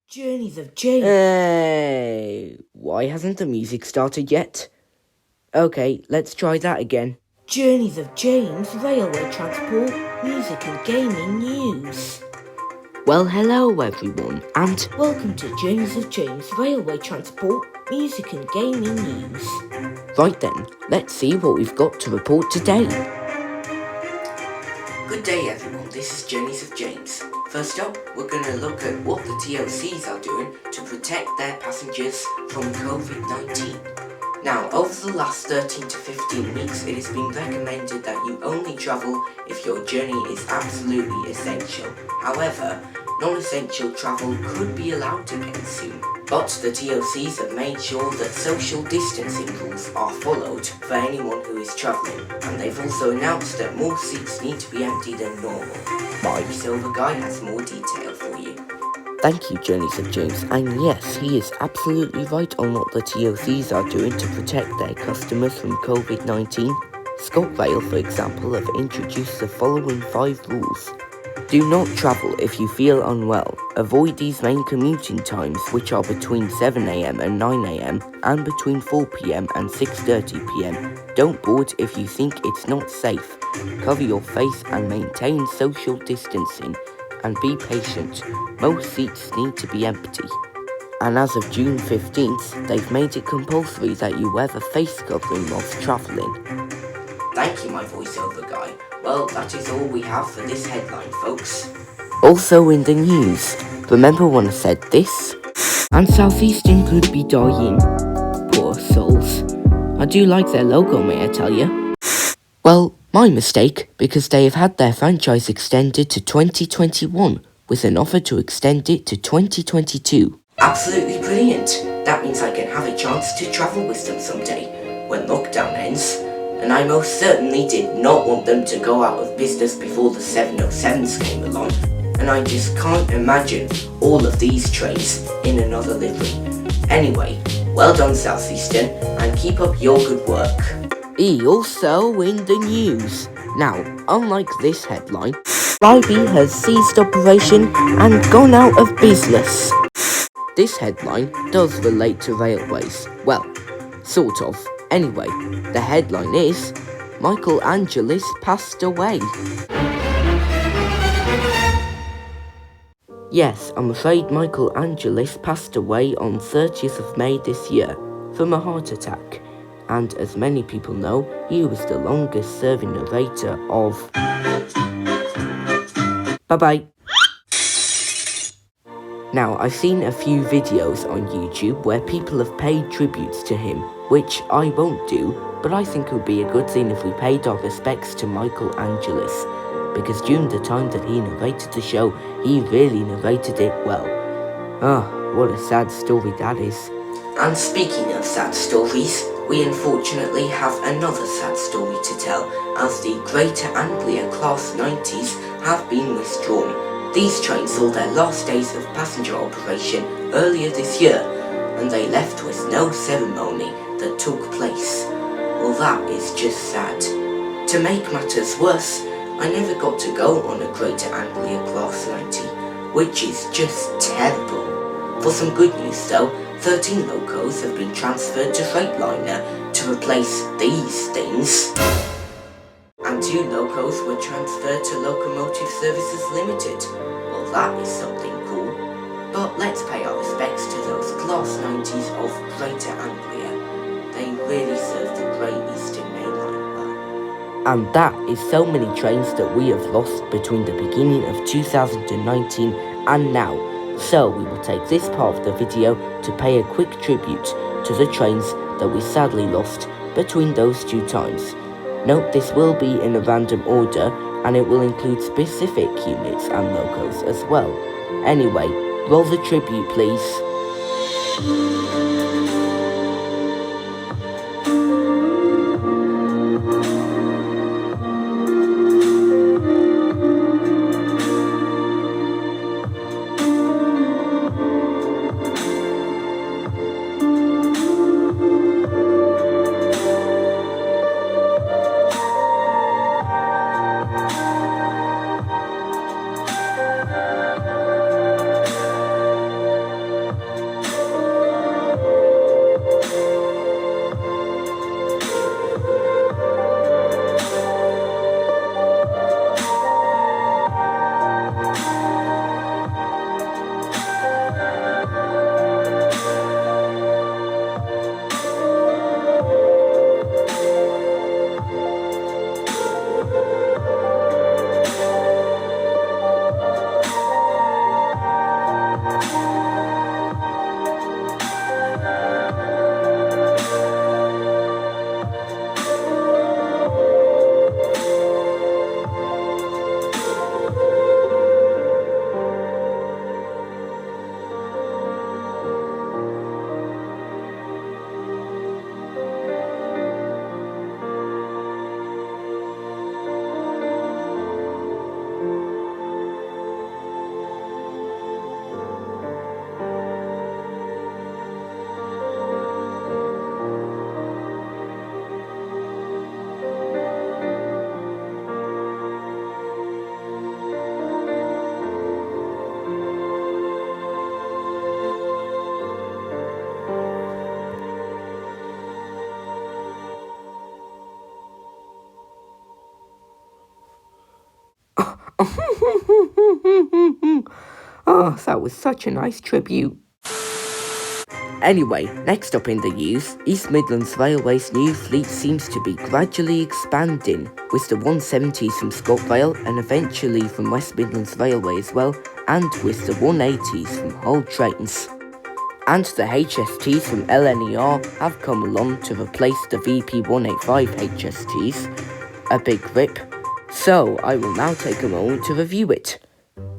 Journeys of James. Hey, why hasn't the music started yet? Okay, let's try that again. Journeys of James, railway transport, music and gaming news. Well, hello everyone, and welcome to Journeys of James, railway transport, music and gaming news. Right then, let's see what we've got to report today. Good day everyone, this is Journeys of James. First up, we're going to look at what the TOCs are doing to protect their passengers from COVID-19. Now, over the last 13 to 15 weeks, it has been recommended that you only travel if your journey is absolutely essential. However, non-essential travel could be allowed again soon. But the TOCs have made sure that social distancing rules are followed for anyone who is travelling, and they've also announced that more seats need to be empty than normal. My Silver Guy has more detail for you. Thank you, Journeys of James, and yes, he is absolutely right on what the TOCs are doing to protect their customers from COVID-19. ScotRail, for example, have introduced the following 5 rules. Do not travel if you feel unwell. Avoid these main commuting times, which are between 7 AM and 9 AM and between 4 PM and 6:30 PM. Don't board if you think it's not safe. Cover your face and maintain social distancing. And be patient. Most seats need to be empty. And as of June 15th, they've made it compulsory that you wear the face covering whilst travelling. Thank you, my voiceover guy. Well, that is all we have for this headline, folks. Also in the news, remember when I said this? And Southeastern could be dying. Poor souls. I do like their logo, may I tell you? Well, my mistake, because they have had their franchise extended to 2021, with an offer to extend it to 2022. Absolutely brilliant. That means I can have a chance to travel with them someday, when lockdown ends. And I most certainly did not want them to go out of business before the 707s came along. And I just can't imagine all of these trains in another livery. Anyway, well done Southeastern, and keep up your good work. Also in the news. Now, unlike this headline, Lakey has ceased operation and gone out of business. This headline does relate to railways. Well, sort of. Anyway, the headline is, Angelis passed away. Yes, I'm afraid Angelis passed away on 30th of May this year from a heart attack. And as many people know, he was the longest serving narrator of... Bye-bye. Now, I've seen a few videos on YouTube where people have paid tributes to him, which I won't do, but I think it would be a good thing if we paid our respects to Angelis, because during the time that he narrated the show, he really narrated it well. What a sad story that is. And speaking of sad stories, we unfortunately have another sad story to tell, as the Greater Anglia Class 90s have been withdrawn. These trains saw their last days of passenger operation earlier this year, and they left with no ceremony that took place. Well, that is just sad. To make matters worse, I never got to go on a Greater Anglia Class 90, which is just terrible. For some good news though, 13 locos have been transferred to Freightliner to replace these things. And 2 locos were transferred to Locomotive Services Limited. Well, that is something cool. But let's pay our respects to those Class 90s of Greater Anglia. They really served the Great Eastern Main Line well. And that is so many trains that we have lost between the beginning of 2019 and now. So we will take this part of the video to pay a quick tribute to the trains that we sadly lost between those 2 times. Note this will be in a random order, and it will include specific units and locos as well. Anyway, roll the tribute please. Oh, that was such a nice tribute. Anyway, next up in the news, East Midlands Railway's new fleet seems to be gradually expanding, with the 170s from ScotRail and eventually from West Midlands Railway as well, and with the 180s from Hull Trains. And the HSTs from LNER have come along to replace the VP185 HSTs, a big rip. So I will now take a moment to review it.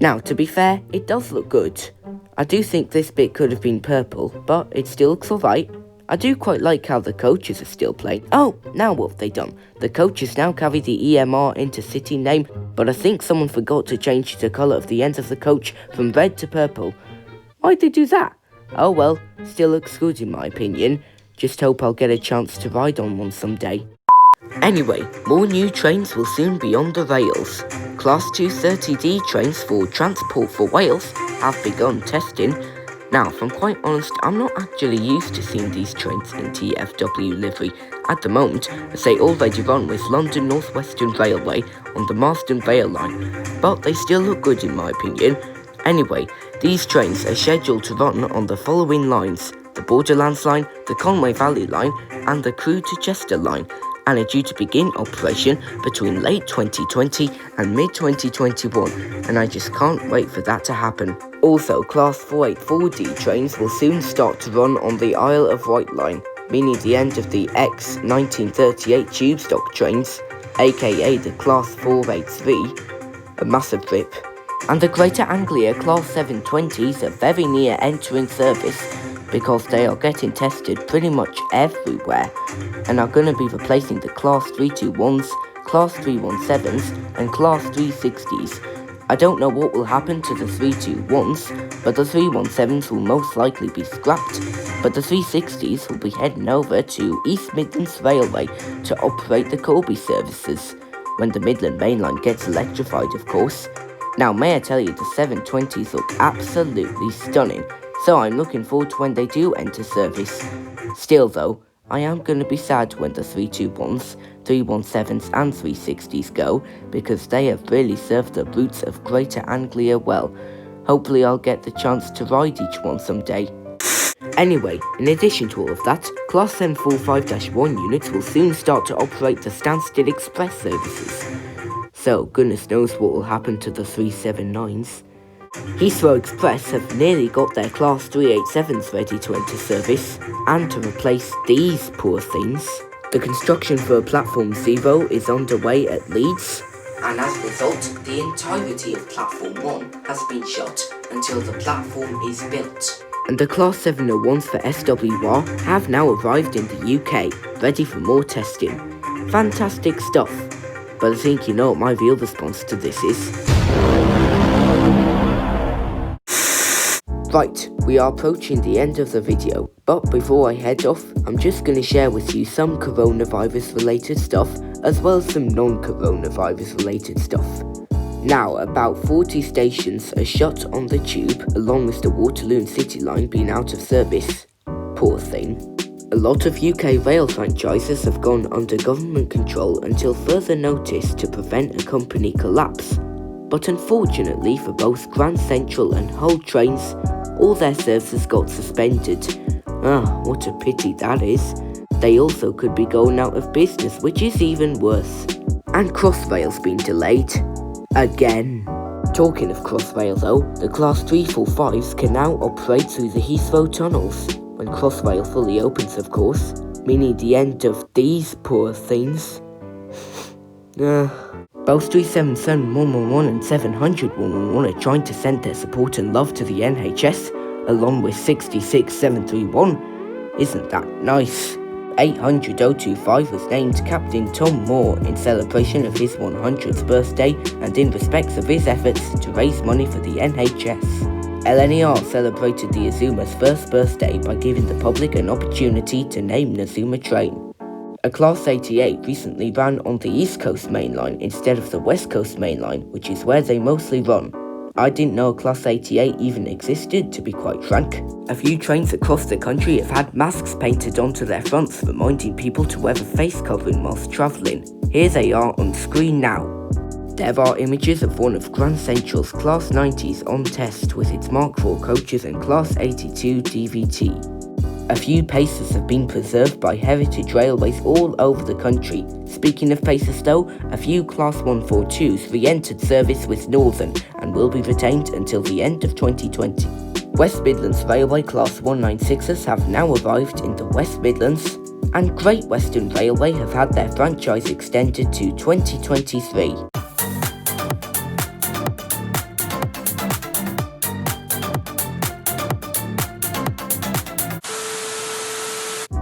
Now, to be fair, it does look good. I do think this bit could have been purple, but it still looks alright. I do quite like how the coaches are still plain. Oh, now what have they done? The coaches now carry the EMR intercity name, but I think someone forgot to change the colour of the ends of the coach from red to purple. Why'd they do that? Oh well, still looks good in my opinion. Just hope I'll get a chance to ride on one someday. Anyway, more new trains will soon be on the rails. Class 2 30D trains for Transport for Wales have begun testing. Now, if I'm quite honest, I'm not actually used to seeing these trains in TFW livery at the moment, as they already run with London North Western Railway on the Marsden Rail line, but they still look good in my opinion. Anyway, these trains are scheduled to run on the following lines: the Borderlands line, the Conway Valley line, and the Crewe to Chester line, and are due to begin operation between late 2020 and mid-2021, and I just can't wait for that to happen. Also, Class 484D trains will soon start to run on the Isle of Wight line, meaning the end of the ex-1938 tube stock trains, aka the Class 483, a massive rip. And the Greater Anglia Class 720s are very near entering service, because they are getting tested pretty much everywhere, and are going to be replacing the Class 321s, Class 317s, and Class 360s. I don't know what will happen to the 321s, but the 317s will most likely be scrapped, but the 360s will be heading over to East Midlands Railway to operate the Corby services, when the Midland Main Line gets electrified of course. Now may I tell you, the 720s look absolutely stunning, so I'm looking forward to when they do enter service. Still though, I am going to be sad when the 321s, 317s and 360s go, because they have really served the roots of Greater Anglia well. Hopefully I'll get the chance to ride each one someday. Anyway, in addition to all of that, Class 745-1 units will soon start to operate the Stansted Express services. So goodness knows what will happen to the 379s. Heathrow Express have nearly got their Class 387s ready to enter service, and to replace these poor things. The construction for Platform 0 is underway at Leeds, and as a result, the entirety of Platform 1 has been shut until the platform is built. And the Class 701s for SWR have now arrived in the UK, ready for more testing. Fantastic stuff. But I think you know what my real response to this is. Right, we are approaching the end of the video, but before I head off, I'm just going to share with you some coronavirus related stuff, as well as some non-coronavirus related stuff. Now, about 40 stations are shut on the tube, along with the Waterloo and City line being out of service. Poor thing. A lot of UK rail franchises have gone under government control until further notice to prevent a company collapse. But unfortunately for both Grand Central and Hull Trains, all their services got suspended. What a pity that is. They also could be going out of business, which is even worse. And Crossrail's been delayed. Again. Talking of Crossrail though, the Class 345s can now operate through the Heathrow tunnels, when Crossrail fully opens of course, meaning the end of these poor things. Both 377 111 and 700 111 are trying to send their support and love to the NHS, along with 66 731. Isn't that nice? 800 025 was named Captain Tom Moore in celebration of his 100th birthday and in respect of his efforts to raise money for the NHS. LNER celebrated the Azuma's first birthday by giving the public an opportunity to name an Azuma train. A Class 88 recently ran on the East Coast Main Line instead of the West Coast Main Line, which is where they mostly run. I didn't know a Class 88 even existed, to be quite frank. A few trains across the country have had masks painted onto their fronts, reminding people to wear a face covering whilst travelling. Here they are on screen now. There are images of one of Grand Central's Class 90s on test with its Mark IV coaches and Class 82 DVT. A few Pacers have been preserved by Heritage Railways all over the country. Speaking of Pacers though, a few Class 142s re-entered service with Northern and will be retained until the end of 2020. West Midlands Railway Class 196s have now arrived in the West Midlands, and Great Western Railway have had their franchise extended to 2023.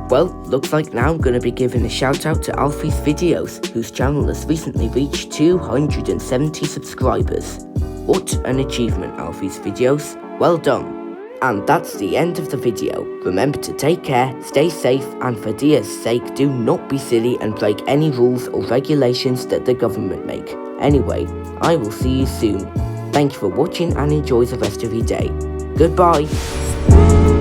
Well, looks like now I'm going to be giving a shout out to Alfie's Videos, whose channel has recently reached 270 subscribers. What an achievement, Alfie's Videos. Well done. And that's the end of the video. Remember to take care, stay safe, and for dear's sake, do not be silly and break any rules or regulations that the government make. Anyway, I will see you soon. Thank you for watching and enjoy the rest of your day. Goodbye.